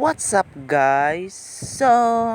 What's up guys? So,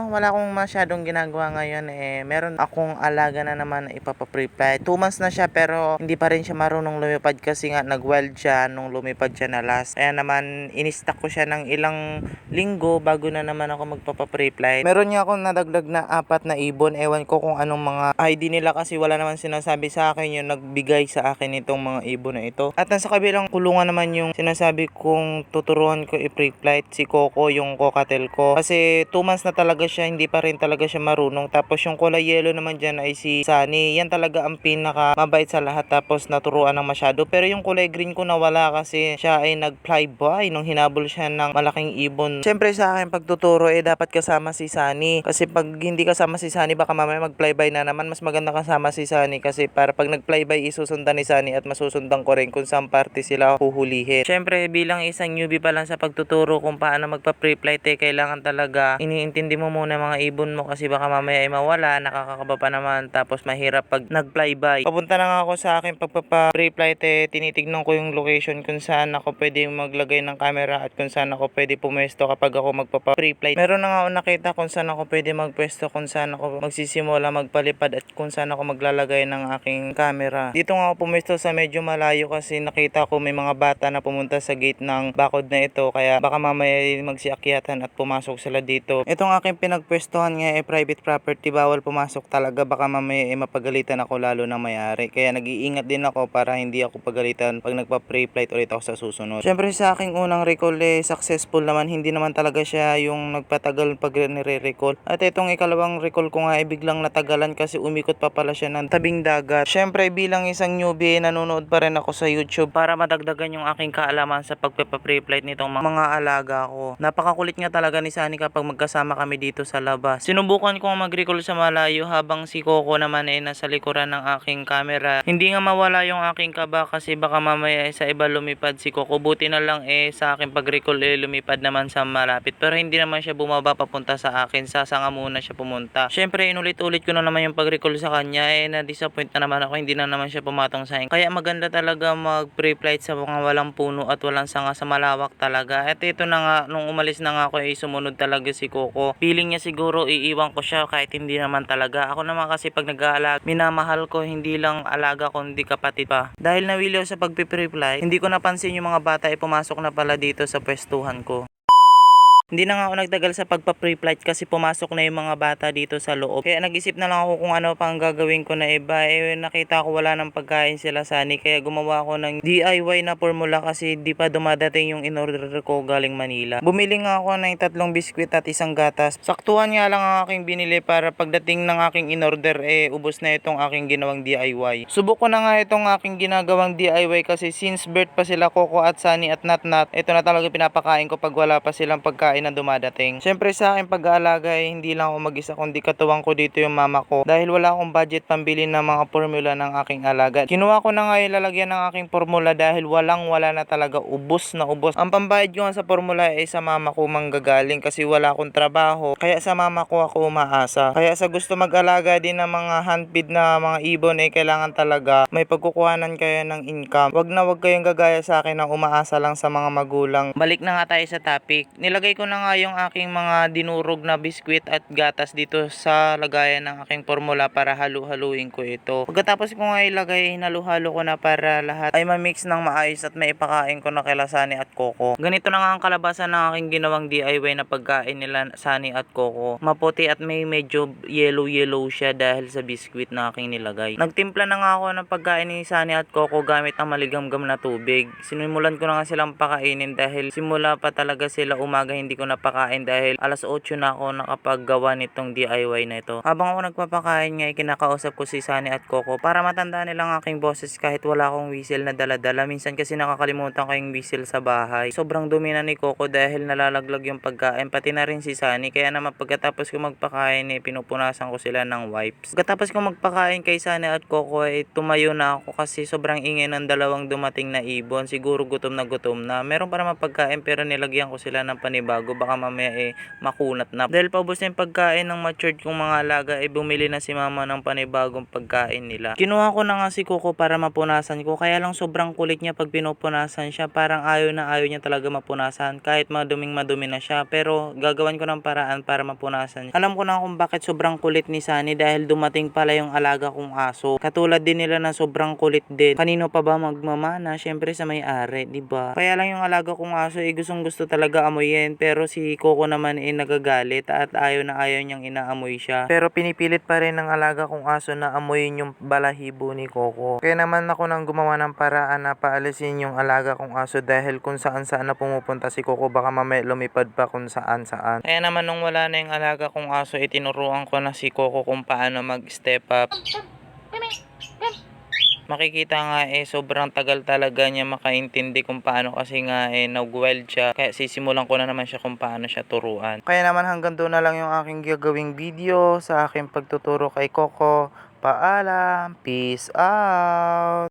wala akong masyadong ginagawa ngayon meron akong alaga na naman na ipapa-preply. 2 months na siya pero hindi pa rin siya marunong lumipad kasi nga nag-wild siya nung lumipad siya na last. Kaya naman in-stock ko siya ng ilang linggo bago na naman ako magpapa-preply. Meron niya akong nadagdag na 4 na ibon. Ewan ko kung anong mga ID nila kasi wala naman sinasabi sa akin yung nagbigay sa akin itong mga ibon na ito. At nasa kabilang kulungan naman yung sinasabi kong tuturuan ko i-pre-flight si Coco, yung cockatiel ko. Kasi 2 months na talaga siya, hindi pa rin talaga siya marunong. Tapos yung kulay yellow naman dyan ay si Sunny. Yan talaga ang pinaka mabait sa lahat. Tapos naturuan ng masyado. Pero yung kulay green ko nawala kasi siya ay nag-flyby nung hinabol siya ng malaking ibon. Siyempre sa akin pagtuturo dapat kasama si Sunny. Kasi pag hindi kasama si Sunny baka mamaya mag-flyby na naman. Mas maganda kasama si Sunny kasi para pag nag-flyby isusundan ni Sunny at masusundan ko rin kung saan parte sila huhulihin. Siyempre bilang isang newbie pa lang sa pagtuturo kung paano magpa-pre-flight kailangan talaga iniintindi mo muna mga ibon mo kasi baka mamaya ay mawala, nakakakaba pa naman tapos mahirap pag nag-flyby. Papunta na nga ako sa akin pagpapa-pre-flight tinitignan ko yung location kung saan ako pwede maglagay ng camera at kung saan ako pwede pumwesto kapag ako magpapa-pre-flight. Meron na nga ako nakita kung saan ako pwede magpwesto, kung saan ako magsisimula magpalipad at kung saan ako maglalagay ng aking camera. Dito nga ako pumwesto sa medyo malayo kasi nakita ko may mga bata na pumunta sa gate ng bakod na ito kaya baka mamaya magsiakyatan at pumasok sila dito. Itong aking pinagpwestuhan nga private property, bawal pumasok talaga, baka mamaya mapagalitan ako lalo na may-ari. Kaya nag-iingat din ako para hindi ako pagalitan pag nagpa-pre-flight ulit ako sa susunod. Syempre sa aking unang recall successful naman, hindi naman talaga siya yung nagpatagal pag nire-recall. At itong ikalawang recall ko nga biglang natagalan kasi umikot pa pala siya ng tabing dagat. Syempre bilang isang newbie nanonood pa rin ako sa YouTube para madagdagan yung aking kaalaman sa pagpapa-pre-flight nitong mga alaga ko. Napakakulit nga talaga ni Sunny kapag magkasama kami dito sa labas. Sinubukan kong mag-recall sa malayo habang si Coco naman nasa likuran ng aking camera. Hindi nga mawala yung aking kaba kasi baka mamaya sa iba lumipad si Coco. Buti na lang sa aking pag-recall lumipad naman sa malapit. Pero hindi naman siya bumaba papunta sa akin. Sasanga muna siya pumunta. Syempre inulit-ulit ko na naman yung pag-recall sa kanya. Na-disappoint na naman ako. Hindi na naman siya pumatong sa akin. Kaya maganda talaga mag-pre-flight sa mga walang puno at walang sanga, sa malawak talaga. At ito na nga, nung umalis na nga ako sumunod talaga si Coco. Feeling niya siguro iiwan ko siya kahit hindi naman talaga. Ako naman kasi pag nag-aalaga, minamahal ko hindi lang alaga kundi kapatid pa. Dahil nawili ako sa pagpipre-fly, hindi ko napansin yung mga bata pumasok na pala dito sa pwestuhan ko. Hindi na nga ako nagtagal sa pagpa-pre-flight kasi pumasok na yung mga bata dito sa loob. Kaya nag-isip na lang ako kung ano pang gagawin ko na iba. Nakita ko wala ng pagkain sila Sunny kaya gumawa ako ng DIY na formula kasi di pa dumadating yung in-order ko galing Manila. Bumili nga ako ng 3 biskwit at 1 gatas. Saktuhan nga lang ang aking binili para pagdating ng aking in-order ubos na itong aking ginawang DIY. Subok ko na nga itong aking ginagawang DIY kasi since birth pa sila Coco at Sunny at Natnat, ito na talaga pinapakain ko pag wala pa silang pagkain na dumadating. Siyempre sa akin pag-aalaga hindi lang ako mag-isa kundi katuwang ko dito yung mama ko dahil wala akong budget pambili ng mga formula ng aking alaga. Kinuha ko na nga yung lalagyan ng aking formula dahil wala na talaga, ubos na ubos. Ang pambayad ko nga sa formula sa mama ko manggagaling kasi wala akong trabaho kaya sa mama ko ako umaasa. Kaya sa gusto mag-alaga din ng mga handfeed na mga ibon kailangan talaga may pagkukuhanan kayo ng income. Wag kayong gagaya sa akin na umaasa lang sa mga magulang. Balik na nga tayo sa topic. Nilagay ko na nga yung aking mga dinurog na biskwit at gatas dito sa lagayan ng aking formula para halu-haluin ko ito. Pagkatapos ko nga ilagay, hinalu-halo ko na para lahat ay ma-mix ng maayos at maipakain ko na kila Sunny at Coco. Ganito na nga ang kalabasan ng aking ginawang DIY na pagkain nila Sunny at Coco. Maputi at may medyo yellow siya dahil sa biskwit na aking nilagay. Nagtimpla na nga ako ng pagkain ni Sunny at Coco gamit ang maligamgam na tubig. Sinimulan ko na nga silang pakainin dahil simula pa talaga sila umaga hindi ko napakain dahil alas 8 na ako nakapaggawa nitong DIY na ito. Habang ako nagpapakain nga kinakausap ko si Sunny at Coco para matandaan nilang aking boses kahit wala akong whistle na dala-dala. Minsan kasi nakakalimutan ko yung whistle sa bahay. Sobrang dumi na ni Coco dahil nalalaglag yung pagkain, pati na rin si Sunny. Kaya naman pagkatapos ko magpakain pinupunasan ko sila ng wipes. Pagkatapos ko magpakain kay Sunny at Coco tumayo na ako kasi sobrang ingay ng dalawang dumating na ibon. Siguro gutom na. Meron pa naman pagkain pero nilagyan ko sila ng panibago panibago, baka mamaya makunat na. Dahil paubos na yung pagkain ng matured kong mga alaga, bumili na si mama ng panibagong pagkain nila. Kinuha ko na nga si Coco para mapunasan ko, kaya lang sobrang kulit niya pag pinupunasan siya, parang ayaw niya talaga mapunasan kahit madumi na siya, pero gagawan ko ng paraan para mapunasan. Alam ko na kung bakit sobrang kulit ni Sunny, dahil dumating pala yung alaga kong aso. Katulad din nila na sobrang kulit din. Kanino pa ba magmamana? Syempre sa may-ari, 'di ba? Kaya lang yung alaga kong aso gustong gusto talaga amuyin, pero si Coco naman nagagalit at ayaw niyang inaamoy siya. Pero pinipilit pa rin ng alaga kong aso na amuyin yung balahibo ni Coco. Kaya naman ako nang gumawa ng paraan na paalisin yung alaga kong aso, dahil kung saan na pumupunta si Coco, baka mamaya lumipad pa kung saan. Kaya naman nung wala na yung alaga kong aso, tinuruan ko na si Coco kung paano mag-step up. Makikita nga sobrang tagal talaga niya makaintindi kung paano, kasi nga nag-wild siya. Kaya sisimulan ko na naman siya kung paano siya turuan. Kaya naman hanggang doon na lang yung aking gagawing video sa aking pagtuturo kay Coco. Paalam, peace out!